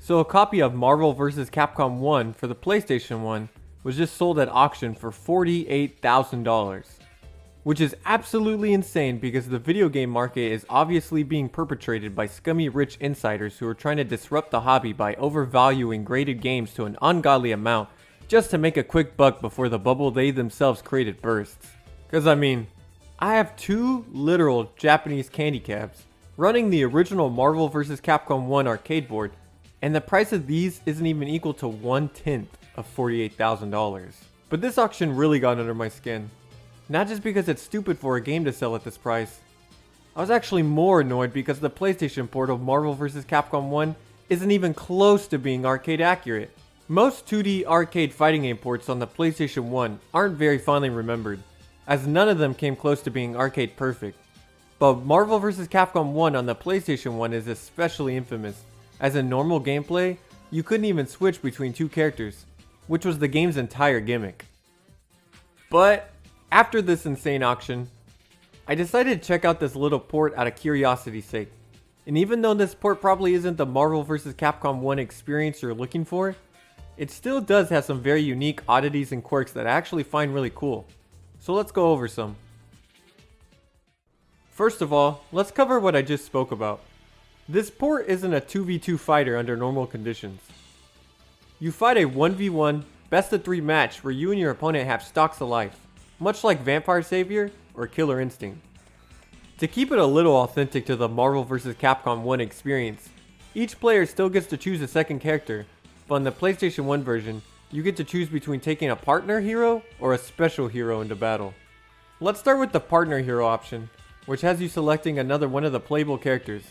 So a copy of Marvel vs. Capcom 1 for the PlayStation 1 was just sold at auction for $48,000. Which is absolutely insane because the video game market is obviously being perpetrated by scummy rich insiders who are trying to disrupt the hobby by overvaluing graded games to an ungodly amount just to make a quick buck before the bubble they themselves created bursts. Cause I mean, I have two literal Japanese candy cabs running the original Marvel vs. Capcom 1 arcade board, and the price of these isn't even equal to 1/10 of $48,000. But this auction really got under my skin. Not just because it's stupid for a game to sell at this price. I was actually more annoyed because the PlayStation port of Marvel vs. Capcom 1 isn't even close to being arcade accurate. Most 2D arcade fighting game ports on the PlayStation 1 aren't very fondly remembered, as none of them came close to being arcade perfect. But Marvel vs. Capcom 1 on the PlayStation 1 is especially infamous, as in normal gameplay, you couldn't even switch between two characters, which was the game's entire gimmick. But after this insane auction, I decided to check out this little port out of curiosity's sake. And even though this port probably isn't the Marvel vs. Capcom 1 experience you're looking for, it still does have some very unique oddities and quirks that I actually find really cool. So let's go over some. First of all, let's cover what I just spoke about. This port isn't a 2v2 fighter under normal conditions. You fight a 1v1 best of 3 match where you and your opponent have stocks of life, much like Vampire Savior or Killer Instinct. To keep it a little authentic to the Marvel vs. Capcom 1 experience, each player still gets to choose a second character, but in the PlayStation 1 version, you get to choose between taking a partner hero or a special hero into battle. Let's start with the partner hero option, which has you selecting another one of the playable characters,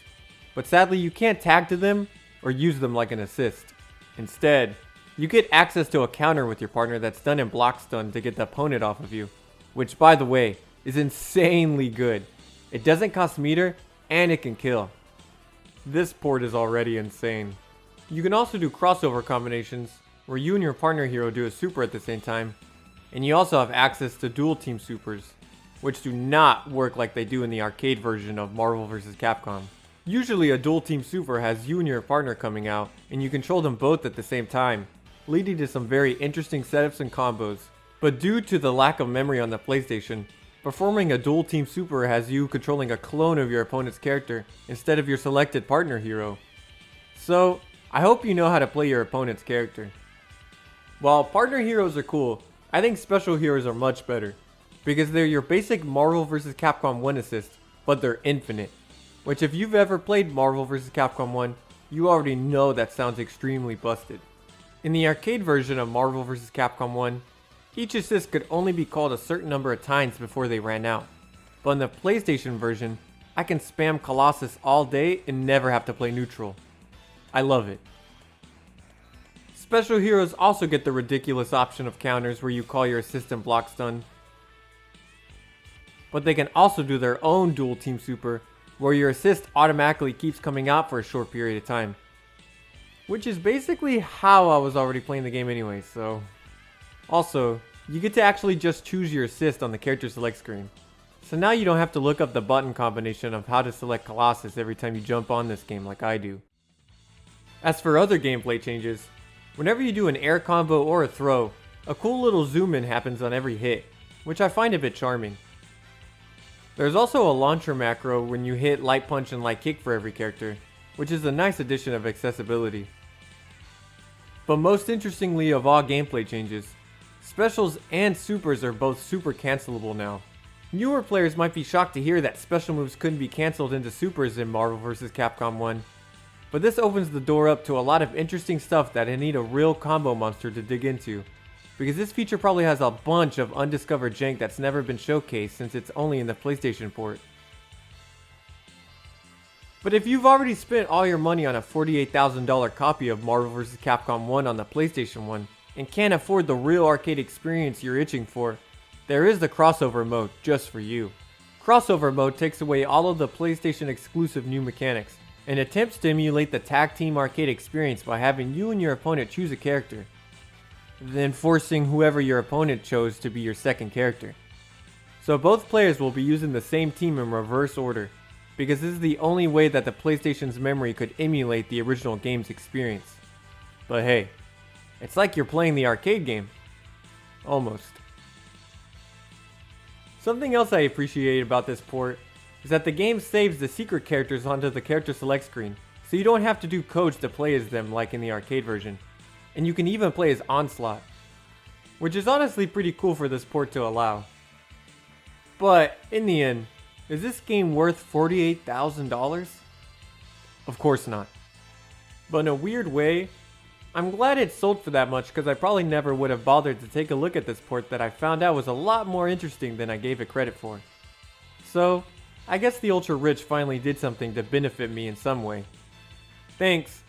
but sadly you can't tag to them or use them like an assist. Instead, you get access to a counter with your partner that's done in block stun to get the opponent off of you, which by the way, is insanely good. It doesn't cost meter, and it can kill. This port is already insane. You can also do crossover combinations, where you and your partner hero do a super at the same time, and you also have access to dual team supers, which do not work like they do in the arcade version of Marvel vs. Capcom. Usually a dual team super has you and your partner coming out, and you control them both at the same time, leading to some very interesting setups and combos. But due to the lack of memory on the PlayStation, performing a dual team super has you controlling a clone of your opponent's character instead of your selected partner hero. So, I hope you know how to play your opponent's character. While partner heroes are cool, I think special heroes are much better, because they're your basic Marvel vs. Capcom 1 assist, but they're infinite. Which if you've ever played Marvel vs. Capcom 1, you already know that sounds extremely busted. In the arcade version of Marvel vs. Capcom 1, each assist could only be called a certain number of times before they ran out. But in the PlayStation version, I can spam Colossus all day and never have to play neutral. I love it. Special heroes also get the ridiculous option of counters where you call your assistant block stun. But they can also do their own dual team super, where your assist automatically keeps coming out for a short period of time. Which is basically how I was already playing the game anyway, so. Also, you get to actually just choose your assist on the character select screen. So now you don't have to look up the button combination of how to select Colossus every time you jump on this game like I do. As for other gameplay changes, whenever you do an air combo or a throw, a cool little zoom in happens on every hit, which I find a bit charming. There's also a launcher macro when you hit light punch and light kick for every character, which is a nice addition of accessibility. But most interestingly of all gameplay changes, specials and supers are both super cancelable now. Newer players might be shocked to hear that special moves couldn't be cancelled into supers in Marvel vs. Capcom 1, but this opens the door up to a lot of interesting stuff that I need a real combo monster to dig into, because this feature probably has a bunch of undiscovered jank that's never been showcased since it's only in the PlayStation port. But if you've already spent all your money on a $48,000 copy of Marvel vs. Capcom 1 on the PlayStation 1 and can't afford the real arcade experience you're itching for, there is the crossover mode just for you. Crossover mode takes away all of the PlayStation exclusive new mechanics and attempts to emulate the tag team arcade experience by having you and your opponent choose a character, then forcing whoever your opponent chose to be your second character. So both players will be using the same team in reverse order, because this is the only way that the PlayStation's memory could emulate the original game's experience. But hey, it's like you're playing the arcade game. Almost. Something else I appreciate about this port is that the game saves the secret characters onto the character select screen, so you don't have to do codes to play as them like in the arcade version. And you can even play as Onslaught, which is honestly pretty cool for this port to allow. But in the end, is this game worth $48,000? Of course not. But in a weird way, I'm glad it sold for that much because I probably never would have bothered to take a look at this port that I found out was a lot more interesting than I gave it credit for. So, I guess the ultra rich finally did something to benefit me in some way. Thanks,